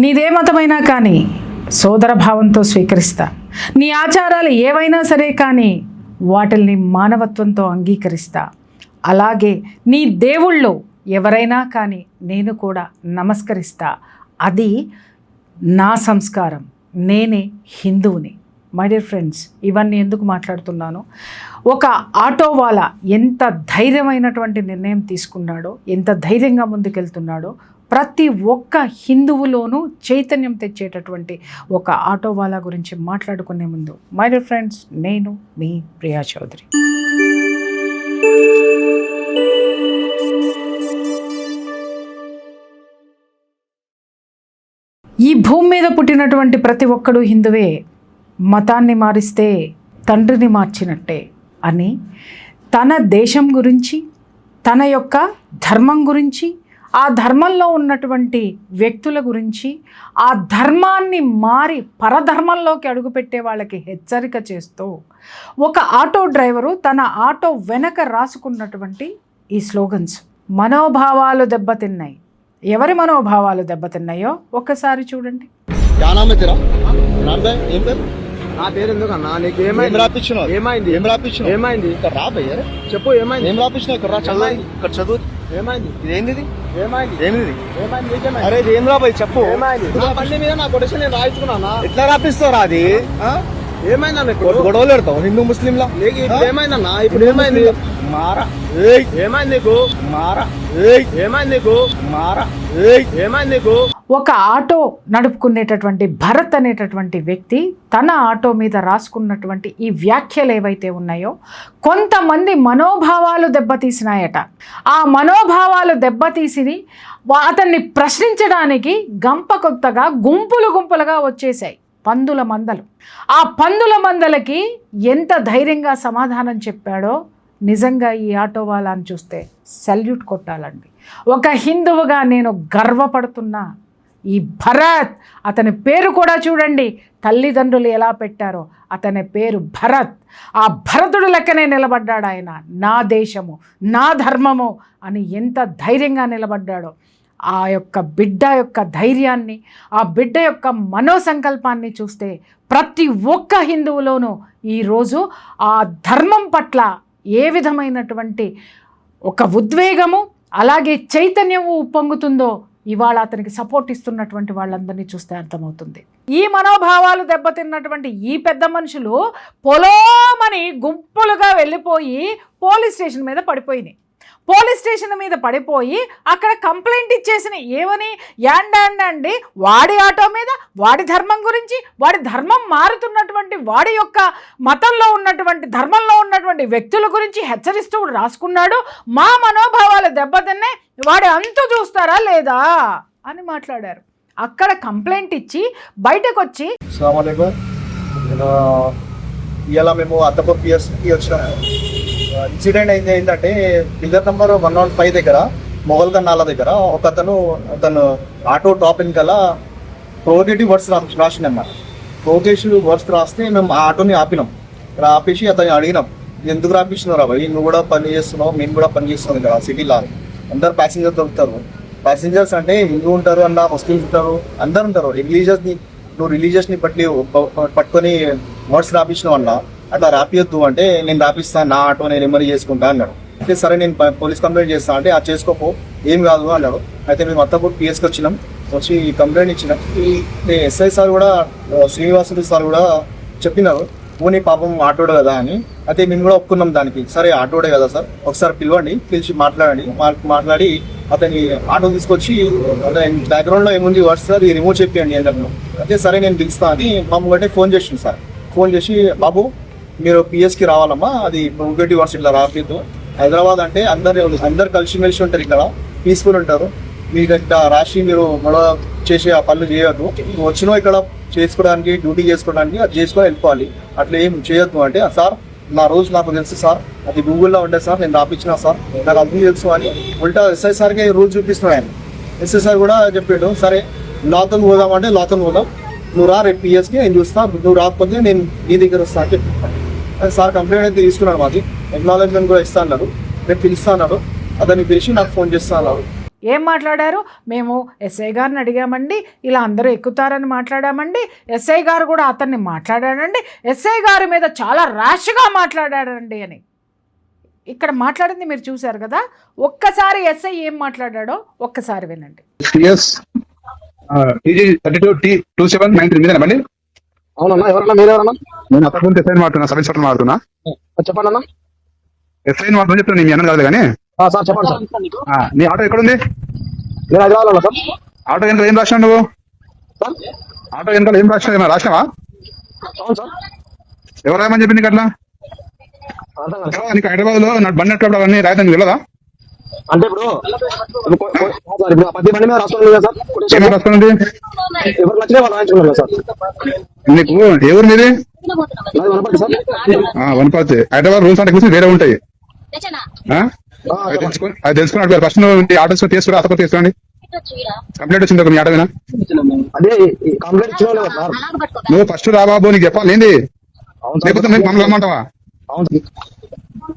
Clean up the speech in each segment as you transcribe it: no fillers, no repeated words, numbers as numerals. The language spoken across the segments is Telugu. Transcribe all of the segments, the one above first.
నీదే మతమైనా కానీ సోదర భావంతో స్వీకరిస్తా. నీ ఆచారాలు ఏవైనా సరే కానీ వాటిల్ని మానవత్వంతో అంగీకరిస్తా. అలాగే నీ దేవుళ్ళు ఎవరైనా కానీ నేను కూడా నమస్కరిస్తా. అది నా సంస్కారం. నేనే హిందువుని. మై డియర్ ఫ్రెండ్స్, ఇవన్నీ ఎందుకు మాట్లాడుతున్నాను? ఒక ఆటోవాలా ఎంత ధైర్యమైనటువంటి నిర్ణయం తీసుకున్నాడో, ఎంత ధైర్యంగా ముందుకెళ్తున్నాడో, ప్రతి ఒక్క హిందువులోనూ చైతన్యం తెచ్చేటటువంటి ఒక ఆటోవాలా గురించి మాట్లాడుకునే ముందు మై డియర్ ఫ్రెండ్స్, నేను మీ ప్రియా చౌదరి. ఈ భూమి మీద పుట్టినటువంటి ప్రతి ఒక్కడు హిందువే. మతాన్ని మారిస్తే తండ్రిని మార్చినట్టే అని తన దేశం గురించి, తన యొక్క ధర్మం గురించి, ఆ ధర్మంలో ఉన్నటువంటి వ్యక్తుల గురించి, ఆ ధర్మాన్ని మారి పరధర్మంలోకి అడుగుపెట్టే వాళ్ళకి హెచ్చరిక చేస్తూ ఒక ఆటో డ్రైవరు తన ఆటో వెనక రాసుకున్నటువంటి ఈ స్లోగన్స్ మనోభావాలు దెబ్బతిన్నాయి. ఎవరి మనోభావాలు దెబ్బతిన్నాయో ఒక్కసారి చూడండి. నా పేరు ఎందుకన్నా? నీకు ఏమైంది? ఏమైంది? ఏమైంది? చెప్పు ఏమైంది? ఏం రాపించినా ఇక్కడ చదువు. ఏమైంది? ఇదేంది? ఏమైంది? ఏమిది? ఏమైంది? అరే ఇది ఏం రాబాయి చెప్పు. ఏమైంది? నా బండి మీద నా కొటేషన్ నేను రాయించుకున్నా. ఎట్లా రాపిస్తారా? అది ఏమైందన్న? గొడవలు పెడతావు హిందూ ముస్లింలా? ఏమైందన్నా? ఇప్పుడు ఏమైంది? మారా ఏమైంది నీకు? మారా ఏమైంది నీకు? మారా ఏమైంది నీకు? ఒక ఆటో నడుపుకునేటటువంటి భరత్ అనేటటువంటి వ్యక్తి తన ఆటో మీద రాసుకున్నటువంటి ఈ వ్యాఖ్యలు ఏవైతే ఉన్నాయో కొంతమంది మనోభావాలు దెబ్బతీసినాయట. ఆ మనోభావాలు దెబ్బతీసి అతన్ని ప్రశ్నించడానికి గంప కొత్తగా గుంపులుగా వచ్చేసాయి పందుల మందలు. ఆ పందుల మందలకి ఎంత ధైర్యంగా సమాధానం చెప్పాడో నిజంగా ఈ ఆటో వాళ్ళని చూస్తే సెల్యూట్ కొట్టాలండి. ఒక హిందువుగా నేను గర్వపడుతున్నా. ఈ భరత్, అతని పేరు కూడా చూడండి, తల్లిదండ్రులు ఎలా పెట్టారో అతని పేరు భరత్. ఆ భరతుడు లెక్కనే నిలబడ్డాడు ఆయన. నా దేశము, నా ధర్మము అని ఎంత ధైర్యంగా నిలబడ్డాడో. ఆ యొక్క బిడ్డ యొక్క ధైర్యాన్ని, ఆ బిడ్డ యొక్క మనోసంకల్పాన్ని చూస్తే ప్రతి ఒక్క హిందువులోనూ ఈరోజు ఆ ధర్మం పట్ల ఏ విధమైనటువంటి ఒక ఉద్వేగము అలాగే చైతన్యము ఉప్పొంగుతుందో ఇవాళ అతనికి సపోర్ట్ ఇస్తున్నటువంటి వాళ్ళందరినీ చూస్తే అర్థమవుతుంది. ఈ మనోభావాలు దెబ్బతిన్నటువంటి ఈ పెద్ద మనుషులు పొలోమని గుంపులుగా వెళ్ళిపోయి పోలీస్ స్టేషన్ మీద పడిపోయినాయి. పోలీస్ స్టేషన్ మీద పడిపోయి అక్కడ కంప్లైంట్ ఇచ్చేసిన ఏమని యాండండి వాడి ఆటో మీద, వాడి ధర్మం గురించి, వాడి ధర్మం మారుతున్నటువంటి వాడి యొక్క మతంలో ఉన్నటువంటి ధర్మంలో ఉన్నటువంటి వ్యక్తుల గురించి హెచ్చరిస్తూ రాసుకున్నాడు. మా మనోభావాలు దెబ్బతిన్నాయి, వాడి అంతు చూస్తారా లేదా అని మాట్లాడారు. అక్కడ కంప్లైంట్ ఇచ్చి బయటకు వచ్చి ఇలా మేము అద్దపూర్ పిఎస్కి వచ్చినాము. ఇన్సిడెంట్ అయింది ఏంటంటే పిల్లర్ నెంబర్ 115 దగ్గర మొగల్గన్ నాలా దగ్గర ఒక అతను ఆటో టాప్ వెనకాల ప్రోగేటివ్ వర్డ్స్ రాసినమాట. ప్రోగేటివ్ వర్డ్స్ రాస్తే మేము ఆ ఆటోని ఆపినాం. ఆపేసి అతను అడిగినాం, ఎందుకు రాపించినారా భయ్, నువ్వు కూడా పని చేస్తున్నావు, మేము కూడా పని చేస్తున్నాం కదా సిటీలో. అందరు ప్యాసింజర్ దొరుకుతారు. ప్యాసింజర్స్ అంటే హిందూ ఉంటారు అన్న, ముస్లిమ్స్ ఉంటారు, అందరు ఉంటారు. నువ్వు రిలీజియస్ని పట్టుకొని వర్డ్స్ రాపించినావు అన్న, అట్లా రాపియొద్దు అంటే నేను రాపిస్తాను, నా ఆటో నేను ఎమరీ చేసుకుంటా అన్నాడు. అయితే సరే నేను పోలీస్ కంప్లైంట్ చేస్తాను అంటే అది చేసుకోపో, ఏం కాదు అన్నాడు. అయితే మేము అత్తపూర్ పిఎస్కి వచ్చినాం. వచ్చి కంప్లైంట్ ఇచ్చినాం. ఎస్ఐ సార్ కూడా, శ్రీనివాసులు సార్ కూడా చెప్పినారు, పోనీ పాపం ఆటోడే కదా అని. అయితే మేము కూడా ఒప్పుకున్నాం దానికి. సరే ఆటోడే కదా సార్, ఒకసారి పిలవండి, పిలిచి మాట్లాడి అతని ఆటో తీసుకొచ్చి అతని బ్యాక్గ్రౌండ్లో ఏముంది వర్డ్స్ సార్ ఇది రిమూవ్ చెప్పండి అన్నారు. అయితే సరే నేను పిలుస్తా అని మా ముంగటే ఫోన్ చేసింది సార్. ఫోన్ చేసి, బాబు మీరు పిఎస్కి రావాలమ్మా, అది ప్రోగేటివ్ వర్డ్స్ ఇట్లా రాపిద్దు. హైదరాబాద్ అంటే అందరు కలిసిమెలిసి ఉంటారు, ఇక్కడ పీస్ఫుల్ ఉంటారు. మీకు ఇట్లా రాసి మీరు గొడవ చేసి ఆ పనులు చేయొద్దు. నువ్వు వచ్చినా ఇక్కడ చేసుకోవడానికి, డ్యూటీ చేసుకోవడానికి అది చేసుకొని వెళ్ళిపోవాలి, అట్లా ఏం చేయొద్దు అంటే, సార్ నా రూల్స్ నాకు తెలుసు సార్, అది గూగుల్లో ఉండే సార్, నేను రాపించిన సార్, నాకు అర్థం తెలుసు అని ఉల్టా ఎస్ఐ సార్కి రూల్స్ చూపిస్తున్నాను ఆయన. ఎస్ఐ సార్ కూడా చెప్పాడు, సరే లాతో పోదామంటే లాతో పోదాం, నువ్వు రా రేపు పిఎస్కి, నేను చూస్తా, నువ్వు రాకపోతే నేను నీ దగ్గర వస్తా అని చెప్పి సార్ కంప్లైంట్ అయితే తీసుకున్నాడు. మాది ఎక్నాలజ్మెంట్ కూడా ఇస్తా అన్నారు. రేపు పిలుస్తా అన్నారు. అతన్ని పిలిచి నాకు ఫోన్ చేస్తా అన్నారు. ఏం మాట్లాడారు? మేము ఎస్ఐ గారిని అడిగామండి, ఇలా అందరూ ఎక్కుతారని మాట్లాడామండి, ఎస్ఐ గారు కూడా అతన్ని మాట్లాడాడండి, ఎస్ఐ గారి మీద చాలా ర్యాష్గా మాట్లాడాడండి అని. ఇక్కడ మాట్లాడింది మీరు చూశారు కదా. ఒక్కసారి ఎస్ఐ ఏం మాట్లాడాడో ఒక్కసారి వినండి. అవునన్నా, ఎవరన్నా మీరెవరన్నా? నేను అప్పటి ఎస్ఐ మాడుతున్నా, సబ్ ఇన్స్పెక్టర్ మాడుతున్నా. చెప్పండి అన్న. ఎస్ఐ మాడుతున్నా చెప్తున్నా, నీ అన్న కాదు కానీ. సార్ చెప్పండి సార్. నీ ఆటో ఎక్కడుంది? నేను హైదరాబాద్ ఉన్నా సార్. ఆటో వెనకాల ఏం రాసినావు నువ్వు? సార్ ఆటో వెనకాల ఏం రాసినావు? ఏమైనా రాసినావా? అవును సార్. ఎవరు రాయమని చెప్పింది నీకు అట్లా? అర్థం కాదు సార్. నీకు హైదరాబాద్ లో నాకు బండి అట్లా అవన్నీ రాయడానికి వెళ్ళదా? అంటే ఇప్పుడు ప్రతి బండి మీద రాసుకోండి కదా సార్. ఏమైనా రాసుకోండి. ఎవరు నచ్చితే వాళ్ళు రాయించుకున్నారు సార్. నీకు ఎవరు మీది? నాది వనపర్తి సార్. వనపర్తి. హైదరాబాద్ రూల్స్ అంటే కూర్చొని వేరే ఉంటాయి. అది తెలుసుకున్నాడు. ఫస్ట్ నువ్వు ఆటోస్ తీసుకురా, అతను తీసుకురండి. కంప్లైంట్ వచ్చింది ఒక మీ ఆటోనా? అదే కంప్లైంట్ ఇచ్చిన సార్. నువ్వు ఫస్ట్ రా బాబు, నీకు చెప్పాలి ఏంది? లేకపోతే నేను మమ్మల్ని రమ్మంటావా? అవును.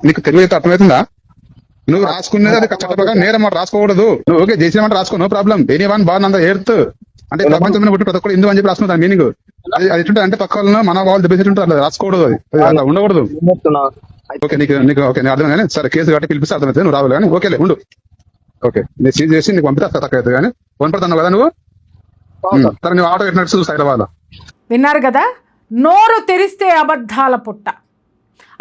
నీకు తెలుగు అయితే అర్థమవుతుందా? నువ్వు రాసుకునేది అది చట్ట ప్రకారం నేరం మాట రాసుకోకూడదు. నువ్వు ఓకే చేసినామంటే రాసుకో, నో ప్రాబ్లం. ఎనీవన్ బాన్ అంత ఎర్త్ అంటే ప్రపంచంలో పుట్టి ప్రతి ఒక్కరు హిందూ అని చెప్పి రాసుకుంటాను మీనింగ్. అది ఎట్లుంటే అంటే పక్క వాళ్ళని మన వాళ్ళు దెబ్బతింటుంటారు, అట్లా రాసుకోకూడదు. అది అలా ఉండకూడదు. ఓకే నీకు నీకు ఓకే నేను అర్థం కానీ సరే కేసు కట్టి పిలిపిస్తే అర్థమవుతుంది, నువ్వు రావాలి కానీ ఓకేలే ఉండు. ఓకే నేను సీజ్ చేసి నీకు పంపితే తక్కువ అవుతుంది కానీ వనపడుతున్నావు కదా నువ్వు. సరే నువ్వు ఆటో ఎట్టినట్టు చూస్తా హైదరాబాద్. విన్నారు కదా, నోరు తెరిస్తే అబద్ధాల పుట్ట.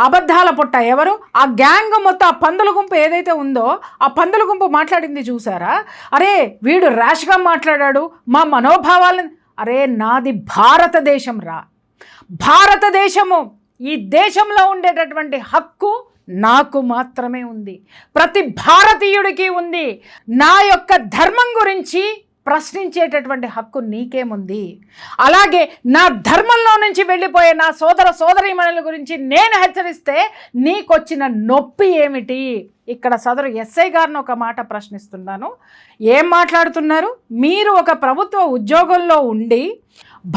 అబద్ధాల పుట్ట ఎవరు? ఆ గ్యాంగ్ మొత్తం, ఆ పందుల గుంపు ఏదైతే ఉందో ఆ పందుల గుంపు మాట్లాడింది చూసారా? అరే వీడు ర్యాష్గా మాట్లాడాడు, మా మనోభావాలను. అరే నాది భారతదేశం రా, భారతదేశము. ఈ దేశంలో ఉండేటటువంటి హక్కు నాకు మాత్రమే ఉంది, ప్రతి భారతీయుడికి ఉంది. నా యొక్క ధర్మం గురించి ప్రశ్నించేటటువంటి హక్కు నీకేముంది? అలాగే నా ధర్మంలో నుంచి వెళ్ళిపోయే నా సోదర సోదరీమణుల గురించి నేను హెచ్చరిస్తే నీకొచ్చిన నొప్పి ఏమిటి? ఇక్కడ సదరు ఎస్ఐ గారిని ఒక మాట ప్రశ్నిస్తున్నాను. ఏం మాట్లాడుతున్నారు మీరు? ఒక ప్రభుత్వ ఉద్యోగంలో ఉండి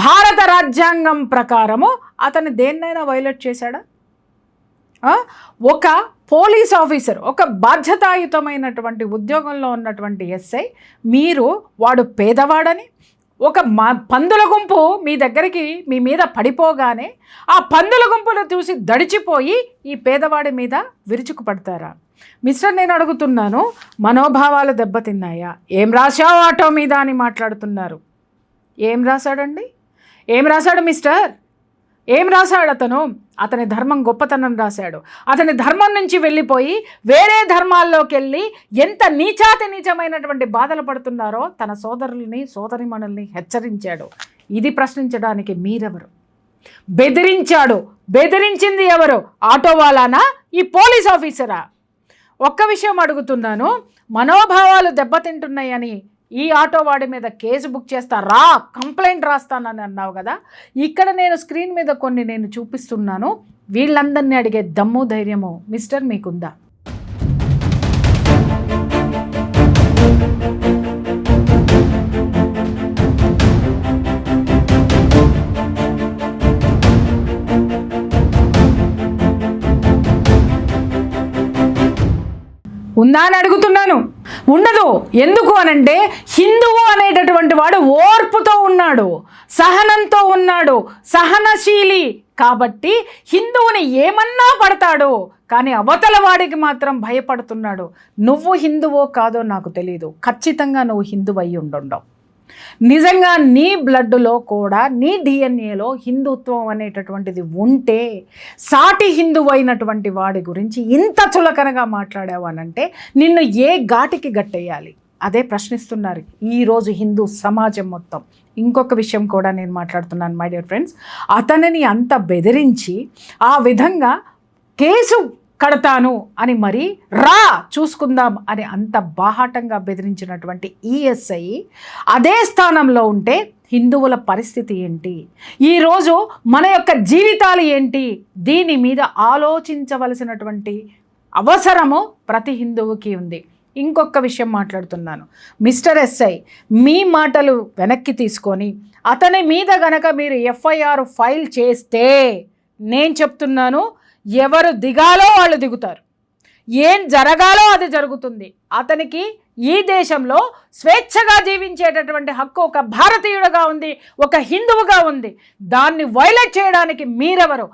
భారత రాజ్యాంగం ప్రకారము అతను దేన్నైనా వైలేట్ చేశాడా? ఒక పోలీస్ ఆఫీసర్, ఒక బాధ్యతాయుతమైనటువంటి ఉద్యోగంలో ఉన్నటువంటి ఎస్ఐ, మీరు వాడు పేదవాడని ఒక పందుల గుంపు మీ దగ్గరికి మీ మీద పడిపోగానే ఆ పందుల గుంపును చూసి దడిచిపోయి ఈ పేదవాడి మీద విరుచుకుపడతారా? మిస్టర్ నేను అడుగుతున్నాను, మనోభావాలు దెబ్బతిన్నాయా? ఏం రాశావు ఆటో మీద అని మాట్లాడుతున్నారు. ఏం రాశాడండి? ఏం రాశాడు మిస్టర్? ఏం రాశాడు అతను? అతని ధర్మం గొప్పతనం రాశాడు. అతని ధర్మం నుంచి వెళ్ళిపోయి వేరే ధర్మాల్లోకి వెళ్ళి ఎంత నీచాతి నీచమైనటువంటి బాధలు పడుతున్నారో తన సోదరుల్ని సోదరిమణుల్ని హెచ్చరించాడు. ఇది ప్రశ్నించడానికి మీరెవరు? బెదిరించాడు. బెదిరించింది ఎవరు? ఆటో వాళ్ళనా, ఈ పోలీస్ ఆఫీసరా? ఒక్క విషయం అడుగుతున్నాను, మనోభావాలు దెబ్బతింటున్నాయని ఈ ఆటో వాడి మీద కేసు బుక్ చేస్తా, రా కంప్లైంట్ రాస్తానని అన్నావు కదా. ఇక్కడ నేను స్క్రీన్ మీద కొన్ని నేను చూపిస్తున్నాను. వీళ్ళందరినీ అడిగే దమ్ము ధైర్యము మిస్టర్ మీకుందా? ఉందా అని అడుగుతున్నాను. ఉండదు. ఎందుకు అనంటే హిందువు అనేటటువంటి వాడు ఓర్పుతో ఉన్నాడు, సహనంతో ఉన్నాడు, సహనశీలి. కాబట్టి హిందువుని ఏమన్నా పడతాడు, కానీ అవతల వాడికి మాత్రం భయపడుతున్నాడు. నువ్వు హిందువో కాదో నాకు తెలియదు, ఖచ్చితంగా నువ్వు హిందువు అయి ఉండవు. నిజంగా నీ బ్లడ్లో కూడా, నీ డిఎన్ఏలో హిందుత్వం అనేటటువంటిది ఉంటే సాటి హిందువు అయినటువంటి వాడి గురించి ఇంత చులకనగా మాట్లాడావు అనంటే నిన్ను ఏ ఘాటికి గట్టేయాలి? అదే ప్రశ్నిస్తున్నారు ఈరోజు హిందూ సమాజం మొత్తం. ఇంకొక విషయం కూడా నేను మాట్లాడుతున్నాను మై డియర్ ఫ్రెండ్స్. అతనిని అంత బెదిరించి ఆ విధంగా కేసు కడతాను అని మరి రా చూసుకుందాం అని అంత బాహాటంగా బెదిరించినటువంటి ఈఎస్ఐ అదే స్థానంలో ఉంటే హిందువుల పరిస్థితి ఏంటి? ఈరోజు మన యొక్క జీవితాలు ఏంటి? దీని మీద ఆలోచించవలసినటువంటి అవసరము ప్రతి హిందువుకి ఉంది. ఇంకొక విషయం మాట్లాడుతున్నాను మిస్టర్ ఎస్ఐ, మీ మాటలు వెనక్కి తీసుకొని అతని మీద గనక మీరు ఎఫ్ఐఆర్ ఫైల్ చేస్తే నేను చెప్తున్నాను, ఎవరు దిగాలో వాళ్ళు దిగుతారు, ఏం జరగాలో అది జరుగుతుంది. అతనికి ఈ దేశంలో స్వేచ్ఛగా జీవించేటటువంటి హక్కు ఒక భారతీయుడుగా ఉంది, ఒక హిందువుగా ఉంది. దాన్ని వైలేట్ చేయడానికి మీరెవరు?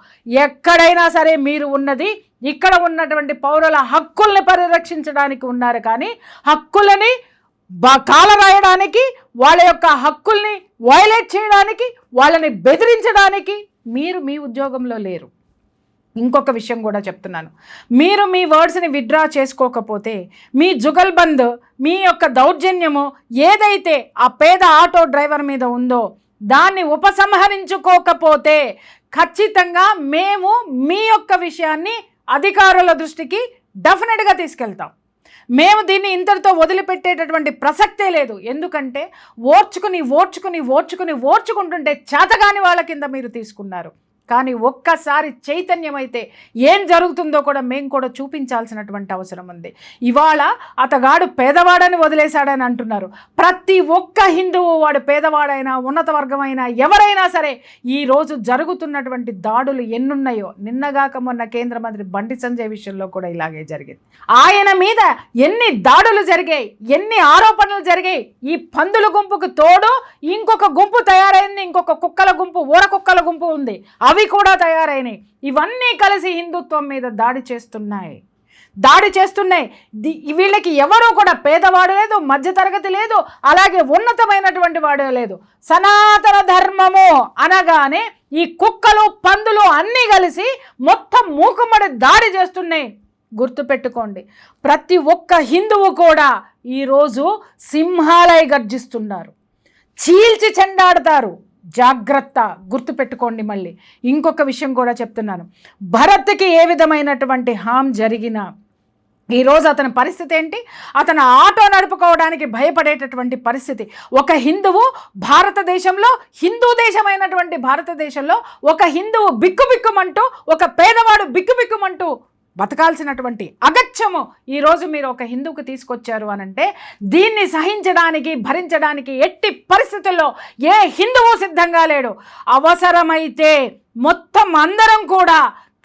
ఎక్కడైనా సరే మీరు ఉన్నది ఇక్కడ ఉన్నటువంటి పౌరుల హక్కుల్ని పరిరక్షించడానికి ఉన్నారు, కానీ హక్కులని కాలరాయడానికి, వాళ్ళ యొక్క హక్కుల్ని వైలేట్ చేయడానికి, వాళ్ళని బెదిరించడానికి మీరు మీ ఉద్యోగంలో లేరు. ఇంకొక విషయం కూడా చెప్తున్నాను, మీరు మీ వర్డ్స్ని విత్డ్రా చేసుకోకపోతే మీ జుగల్బంద్, మీ యొక్క దౌర్జన్యము ఏదైతే ఆ పేద ఆటో డ్రైవర్ మీద ఉందో దాన్ని ఉపసంహరించుకోకపోతే ఖచ్చితంగా మేము మీ యొక్క విషయాన్ని అధికారుల దృష్టికి డెఫినెట్గా తీసుకెళ్తాం. మేము దీన్ని ఇంతటితో వదిలిపెట్టేటటువంటి ప్రసక్తే లేదు. ఎందుకంటే ఓర్చుకుంటుంటే చేతగాని వాళ్ళ కింద మీరు తీసుకున్నారు. కానీ ఒక్కసారి చైతన్యమైతే ఏం జరుగుతుందో కూడా మేము కూడా చూపించాల్సినటువంటి అవసరం ఉంది. ఇవాళ అతగాడు పేదవాడని వదిలేశాడని అంటున్నారు. ప్రతి ఒక్క హిందువు, వాడు పేదవాడైనా ఉన్నత వర్గమైనా ఎవరైనా సరే, ఈరోజు జరుగుతున్నటువంటి దాడులు ఎన్నున్నాయో, నిన్నగాక మొన్న కేంద్ర మంత్రి బండి సంజయ్ విషయంలో కూడా ఇలాగే జరిగింది. ఆయన మీద ఎన్ని దాడులు జరిగాయి, ఎన్ని ఆరోపణలు జరిగాయి. ఈ పందుల గుంపుకు తోడు ఇంకొక గుంపు తయారైంది, ఇంకొక కుక్కల గుంపు, ఊర కుక్కల గుంపు ఉంది, అవి కూడా తయారైనాయి. ఇవన్నీ కలిసి హిందుత్వం మీద దాడి చేస్తున్నాయి. వీళ్ళకి ఎవరూ కూడా పేదవాడు లేదు, మధ్యతరగతి లేదు, అలాగే ఉన్నతమైనటువంటి వాడు లేదు. సనాతన ధర్మము అనగానే ఈ కుక్కలు పందులు అన్నీ కలిసి మొత్తం మూకుమ్మడి దాడి చేస్తున్నాయి. గుర్తుపెట్టుకోండి, ప్రతి ఒక్క హిందువు కూడా ఈరోజు సింహాలై గర్జిస్తున్నారు, చీల్చి చెండాడతారు. జాగ్రత్త, గుర్తుపెట్టుకోండి. మళ్ళీ ఇంకొక విషయం కూడా చెప్తున్నాను, భరత్కి ఏ విధమైనటువంటి హామ్ జరిగినా ఈరోజు అతని పరిస్థితి ఏంటి? అతను ఆటో నడుపుకోవడానికి భయపడేటటువంటి పరిస్థితి. ఒక హిందువు భారతదేశంలో, హిందూ దేశమైనటువంటి భారతదేశంలో ఒక హిందువు బిక్కుబిక్కుమంటూ, ఒక పేదవాడు బిక్కుబిక్కుమంటూ బతకాల్సినటువంటి అగత్యము ఈరోజు మీరు ఒక హిందువుకు తీసుకొచ్చారు అనంటే, దీన్ని సహించడానికి, భరించడానికి ఎట్టి పరిస్థితుల్లో ఏ హిందువు సిద్ధంగా లేడు. అవసరమైతే మొత్తం అందరం కూడా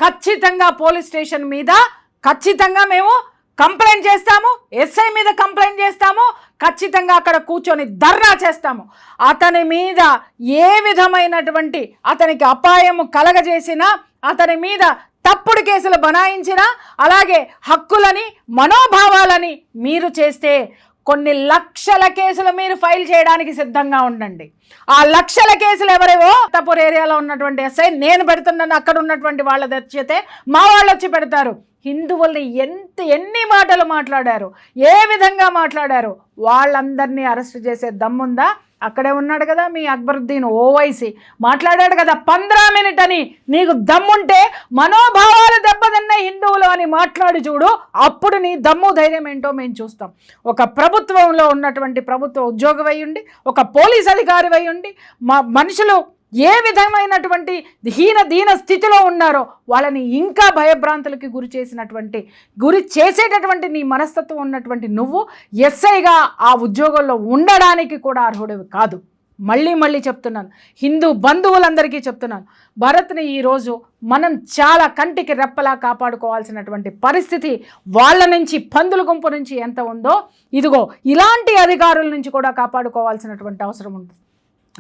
ఖచ్చితంగా పోలీస్ స్టేషన్ మీద ఖచ్చితంగా మేము కంప్లైంట్ చేస్తాము, ఎస్ఐ మీద కంప్లైంట్ చేస్తాము, ఖచ్చితంగా అక్కడ కూర్చొని ధర్నా చేస్తాము. అతని మీద ఏ విధమైనటువంటి అతనికి అపాయము కలగజేసినా, అతని మీద తప్పుడు కేసులు బనాయించినా, అలాగే హక్కులని, మనోభావాలని మీరు చేస్తే కొన్ని లక్షల కేసులు మీరు ఫైల్ చేయడానికి సిద్ధంగా ఉండండి. ఆ లక్షల కేసులు ఎవరేవో తపూర్ ఏరియాలో ఉన్నటువంటి ఎస్ఐ నేను పెడుతున్నాను, అక్కడ ఉన్నటువంటి వాళ్ళ తెచ్చితే మా వాళ్ళు వచ్చి పెడతారు. హిందువుల్ని ఎన్ని మాటలు మాట్లాడారు, ఏ విధంగా మాట్లాడారు, వాళ్ళందరినీ అరెస్ట్ చేసే దమ్ముందా? అక్కడే ఉన్నాడు కదా మీ అక్బరుద్దీన్ ఓవైసీ, మాట్లాడాడు కదా 15 మినిట్ అని. నీకు దమ్ముంటే మనోభావాలు దెబ్బతిన్న హిందువులు అని మాట్లాడి చూడు, అప్పుడు నీ దమ్ము ధైర్యం ఏంటో మేము చూస్తాం. ఒక ప్రభుత్వంలో ఉన్నటువంటి ప్రభుత్వ ఉద్యోగి అయి ఉండి, ఒక పోలీస్ అధికారి అయి ఉండి, మా మనుషులు ఏ విధమైనటువంటి దీన స్థితిలో ఉన్నారో వాళ్ళని ఇంకా భయభ్రాంతులకి గురి చేసేటటువంటి నీ మనస్తత్వం ఉన్నటువంటి నువ్వు ఎస్ఐగా ఆ ఉద్యోగంలో ఉండడానికి కూడా అర్హుడివి కాదు. మళ్ళీ చెప్తున్నాను, హిందూ బంధువులందరికీ చెప్తున్నాను, భరత్ని ఈరోజు మనం చాలా కంటికి రెప్పలా కాపాడుకోవాల్సినటువంటి పరిస్థితి వాళ్ళ నుంచి, పందుల గుంపు నుంచి ఎంత ఉందో, ఇదిగో ఇలాంటి అధికారుల నుంచి కూడా కాపాడుకోవాల్సినటువంటి అవసరం ఉంది.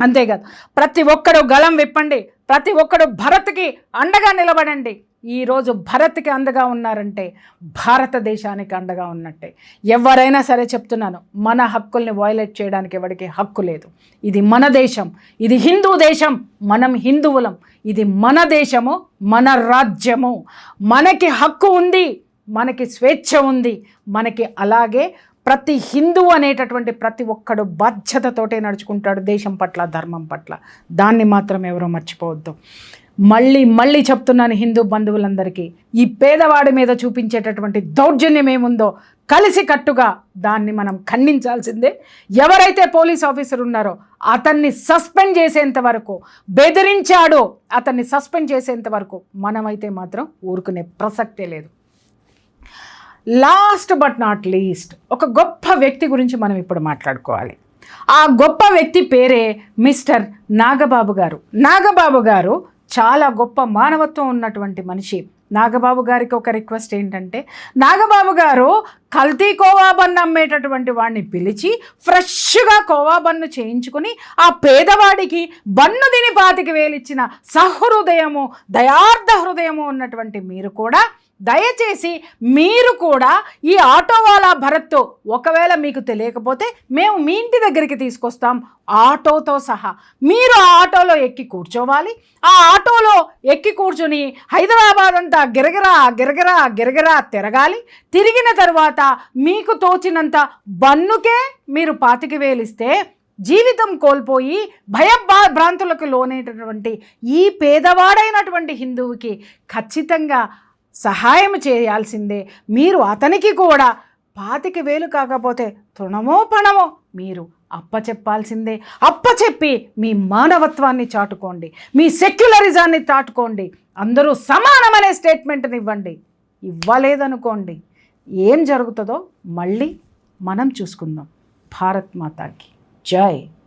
అంతేకాదు, ప్రతి ఒక్కరు గళం విప్పండి, ప్రతి ఒక్కరు భరత్కి అండగా నిలబడండి. ఈరోజు భరత్కి అండగా ఉన్నారంటే భారతదేశానికి అండగా ఉన్నట్టే. ఎవరైనా సరే చెప్తున్నాను, మన హక్కుల్ని వైలేట్ చేయడానికి ఎవరికి హక్కు లేదు. ఇది మన దేశం, ఇది హిందూ దేశం, మనం హిందువులం, ఇది మన దేశము, మన రాజ్యము, మనకి హక్కు ఉంది, మనకి స్వేచ్ఛ ఉంది, మనకి అలాగే ప్రతి హిందువు అనేటటువంటి ప్రతి ఒక్కడు బాధ్యతతోటే నడుచుకుంటాడు దేశం పట్ల, ధర్మం పట్ల. దాన్ని మాత్రం ఎవరో మర్చిపోవద్దు. మళ్ళీ చెప్తున్నాను హిందూ బంధువులందరికీ, ఈ పేదవాడి మీద చూపించేటటువంటి దౌర్జన్యం ఏముందో కలిసి కట్టుగా దాన్ని మనం ఖండించాల్సిందే. ఎవరైతే పోలీస్ ఆఫీసర్ ఉన్నారో అతన్ని సస్పెండ్ చేసేంత వరకు, బెదిరించాడో అతన్ని సస్పెండ్ చేసేంత వరకు మనమైతే మాత్రం ఊరుకునే ప్రసక్తే లేదు. లాస్ట్ బట్ నాట్ లీస్ట్, ఒక గొప్ప వ్యక్తి గురించి మనం ఇప్పుడు మాట్లాడుకోవాలి. ఆ గొప్ప వ్యక్తి పేరే మిస్టర్ నాగబాబు గారు. నాగబాబు గారు చాలా గొప్ప మానవత్వం ఉన్నటువంటి మనిషి. నాగబాబు గారికి ఒక రిక్వెస్ట్ ఏంటంటే, నాగబాబు గారు కల్తీ కోవా బన్ను అమ్మేటటువంటి వాడిని పిలిచి ఫ్రెష్గా కోవా బన్ను చేయించుకుని ఆ పేదవాడికి బన్ను తిని 25,000 ఇచ్చిన సహృదయము, దయార్థ హృదయము ఉన్నటువంటి మీరు కూడా దయచేసి మీరు కూడా ఈ ఆటో వాళ్ళ భరత్ ఒకవేళ మీకు తెలియకపోతే మేము మీ ఇంటి దగ్గరికి తీసుకొస్తాం ఆటోతో సహా. మీరు ఆ ఆటోలో ఎక్కి కూర్చోవాలి. ఆ ఆటోలో ఎక్కి కూర్చొని హైదరాబాద్ అంతా గిరగిరా గిరగిరా గిరగిరా తిరగాలి. తిరిగిన తర్వాత మీకు తోచినంత బన్నుకే మీరు 25,000 ఇస్తే జీవితం కోల్పోయి భయభ్రాంతులకు లోనేటటువంటి ఈ పేదవాడైనటువంటి హిందువుకి ఖచ్చితంగా సహాయం చేయాల్సిందే. మీరు అతనికి కూడా 25,000 కాకపోతే తృణమో పణమో మీరు అప్పచెప్పాల్సిందే. అప్పచెప్పి మీ మానవత్వాన్ని చాటుకోండి, మీ సెక్యులరిజాన్ని చాటుకోండి. అందరూ సమానమనే స్టేట్మెంట్ని ఇవ్వండి. ఇవ్వలేదనుకోండి, ఏం జరుగుతుందో మళ్ళీ మనం చూసుకుందాం. భారత్ మాతాకి జై.